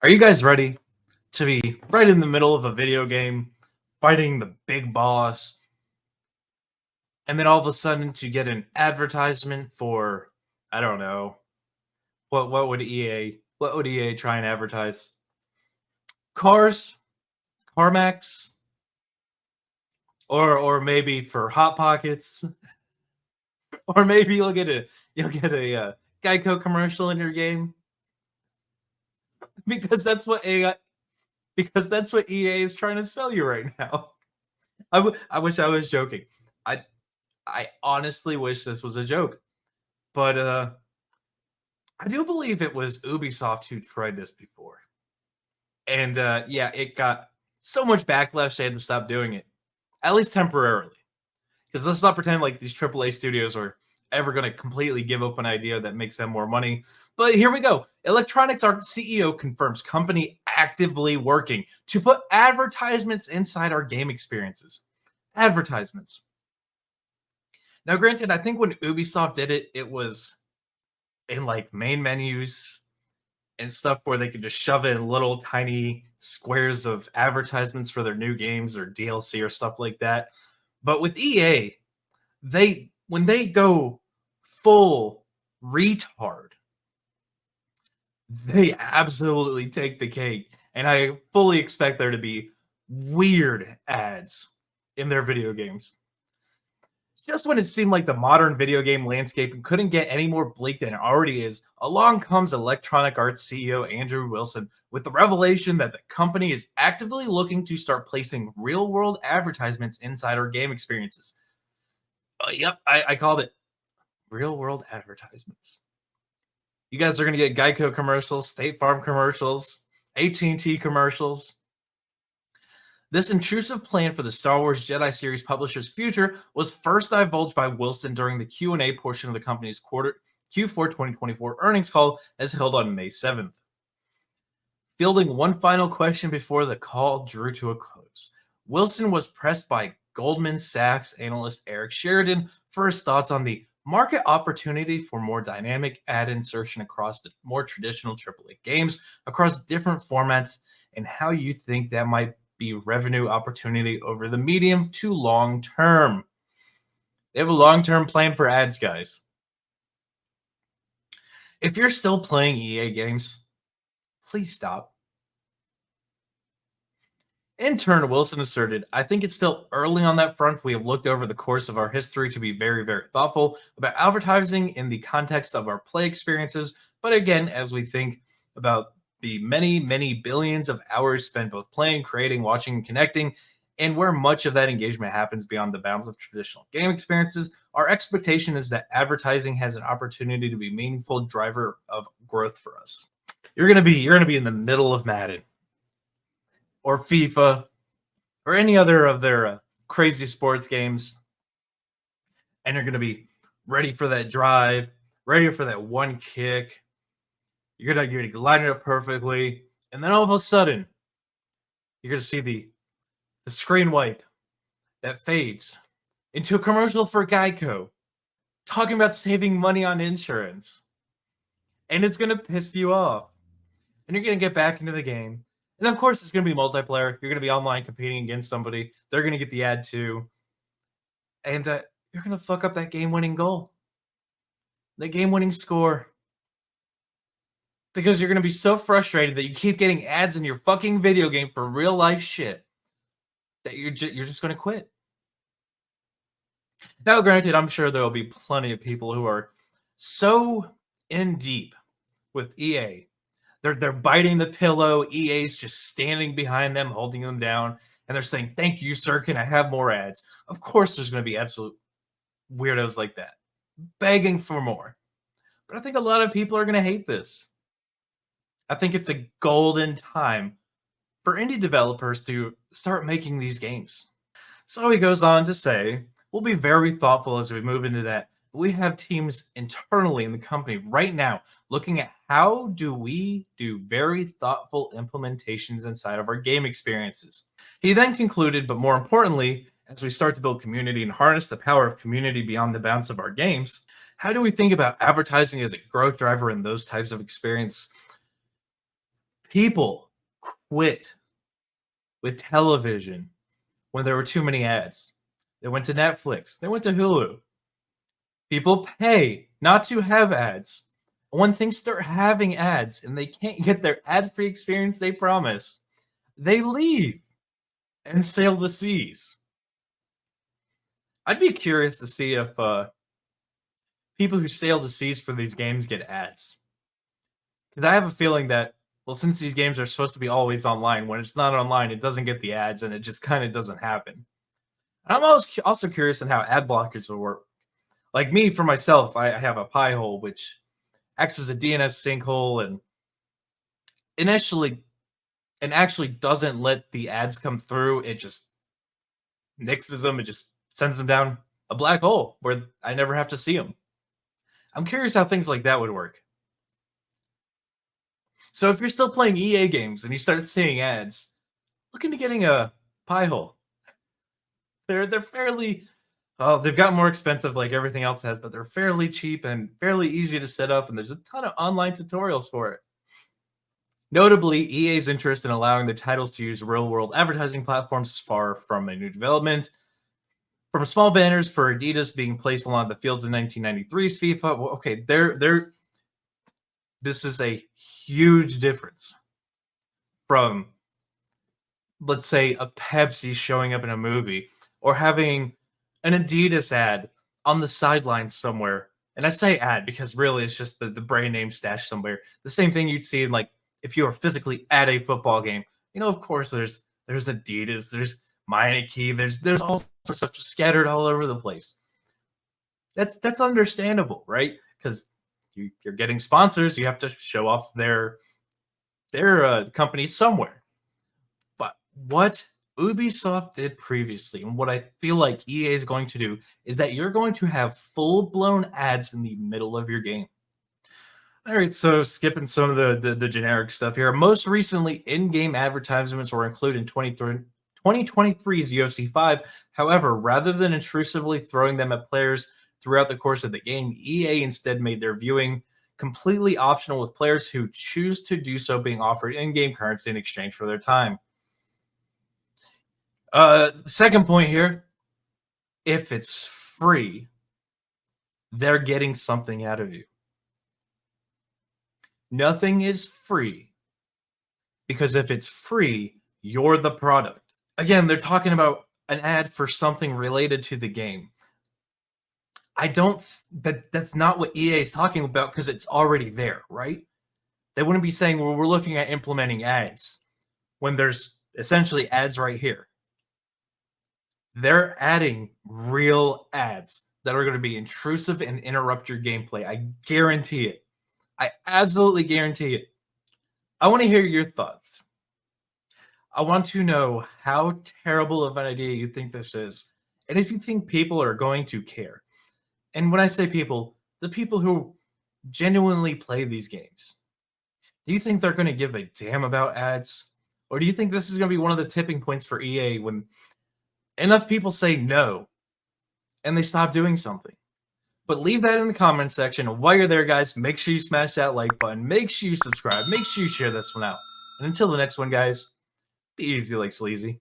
Are you guys ready to be right in the middle of a video game, fighting the big boss, and then all of a sudden to get an advertisement for, I don't know, what would EA try and advertise? Cars, CarMax, or maybe for Hot Pockets, or maybe you'll get a Geico commercial in your game because that's what EA is trying to sell you right now. I wish I was joking. I I honestly wish this was a joke, but I do believe it was Ubisoft who tried this before, and yeah, it got so much backlash they had to stop doing it, at least temporarily. Because let's not pretend like these AAA studios are ever going to completely give up an idea that makes them more money. But here we go. Electronics Arts CEO confirms company actively working to put advertisements inside our game experiences. Advertisements. Now, granted, I think when Ubisoft did it, it was in like main menus and stuff where they could just shove in little tiny squares of advertisements for their new games or DLC or stuff like that. But with EA, they when they go full retard, they absolutely take the cake. And I fully expect there to be weird ads in their video games. Just when it seemed like the modern video game landscape couldn't get any more bleak than it already is, along comes Electronic Arts CEO Andrew Wilson with the revelation that the company is actively looking to start placing real world advertisements inside our game experiences. Yep, I called it real world advertisements. You guys are going to get Geico commercials, State Farm commercials, AT&T commercials. This intrusive plan for the Star Wars Jedi series publisher's future was first divulged by Wilson during the Q&A portion of the company's Q4 2024 earnings call as held on May 7th. Fielding one final question before the call drew to a close, Wilson was pressed by Goldman Sachs analyst Eric Sheridan for his thoughts on the market opportunity for more dynamic ad insertion across the more traditional AAA games across different formats and how you think that might be revenue opportunity over the medium to long term. They have a long-term plan for ads, guys. If you're still playing EA games, please stop. In turn, Wilson asserted, I think it's still early on that front. We have looked over the course of our history to be very, very thoughtful about advertising in the context of our play experiences. But again, as we think about the many, many billions of hours spent both playing, creating, watching, and connecting, and where much of that engagement happens beyond the bounds of traditional game experiences, our expectation is that advertising has an opportunity to be a meaningful driver of growth for us. You're gonna be in the middle of Madden or FIFA or any other of their crazy sports games, and you're gonna be ready for that drive, ready for that one kick. You're gonna line it up perfectly, and then all of a sudden, you're gonna see the screen wipe that fades into a commercial for Geico talking about saving money on insurance, and it's gonna piss you off, and you're gonna get back into the game, and of course, it's gonna be multiplayer. You're gonna be online competing against somebody. They're gonna get the ad too, and you're gonna fuck up that game-winning goal, the game-winning score. Because you're going to be so frustrated that you keep getting ads in your fucking video game for real life shit that you're just going to quit. Now, granted, I'm sure there will be plenty of people who are so in deep with EA. They're biting the pillow. EA's just standing behind them, holding them down, and they're saying, "Thank you, sir. Can I have more ads?" Of course, there's going to be absolute weirdos like that, begging for more. But I think a lot of people are going to hate this. I think it's a golden time for indie developers to start making these games. So he goes on to say, we'll be very thoughtful as we move into that. We have teams internally in the company right now looking at how do we do very thoughtful implementations inside of our game experiences. He then concluded, but more importantly, as we start to build community and harness the power of community beyond the bounds of our games, how do we think about advertising as a growth driver in those types of experience People quit with television when there were too many ads. They went to Netflix. They went to Hulu. People pay not to have ads. When things start having ads and they can't get their ad-free experience they promise, they leave and sail the seas. I'd be curious to see if people who sail the seas for these games get ads. Because I have a feeling that, well, since these games are supposed to be always online, when it's not online, it doesn't get the ads and it just kind of doesn't happen. And I'm also curious on how ad blockers will work. Like me, for myself, I have a pie hole, which acts as a DNS sinkhole and initially and actually doesn't let the ads come through. It just nixes them. It just sends them down a black hole where I never have to see them. I'm curious how things like that would work. So if you're still playing EA games and you start seeing ads, look into getting a pie hole. They're fairly they've gotten more expensive like everything else has, but they're fairly cheap and fairly easy to set up, and there's a ton of online tutorials for it. Notably, EA's interest in allowing their titles to use real-world advertising platforms is far from a new development. From small banners for Adidas being placed along the fields in 1993's FIFA, well, okay, this is a huge difference from, let's say, a Pepsi showing up in a movie or having an Adidas ad on the sidelines somewhere. And I say ad because really it's just the brand name stashed somewhere. The same thing you'd see in, like, if you were physically at a football game. You know, of course, there's Adidas, there's Meineke, there's all sorts of stuff scattered all over the place. That's understandable, right? Because you're getting sponsors, you have to show off their company somewhere. But what Ubisoft did previously, and what I feel like EA is going to do, is that you're going to have full-blown ads in the middle of your game. All right, so skipping some of the generic stuff here. Most recently, in-game advertisements were included in 2023's UFC 5. However, rather than intrusively throwing them at players throughout the course of the game, EA instead made their viewing completely optional, with players who choose to do so being offered in-game currency in exchange for their time. Second point here, if it's free, they're getting something out of you. Nothing is free, because if it's free, you're the product. Again, they're talking about an ad for something related to the game. That's not what EA is talking about, because it's already there, right? They wouldn't be saying, well, we're looking at implementing ads when there's essentially ads right here. They're adding real ads that are going to be intrusive and interrupt your gameplay. I guarantee it. I absolutely guarantee it. I want to hear your thoughts. I want to know how terrible of an idea you think this is, and if you think people are going to care. And when I say people, the people who genuinely play these games. Do you think they're going to give a damn about ads? Or do you think this is going to be one of the tipping points for EA when enough people say no and they stop doing something? But leave that in the comment section. And while you're there, guys, make sure you smash that like button. Make sure you subscribe. Make sure you share this one out. And until the next one, guys, be easy like sleazy.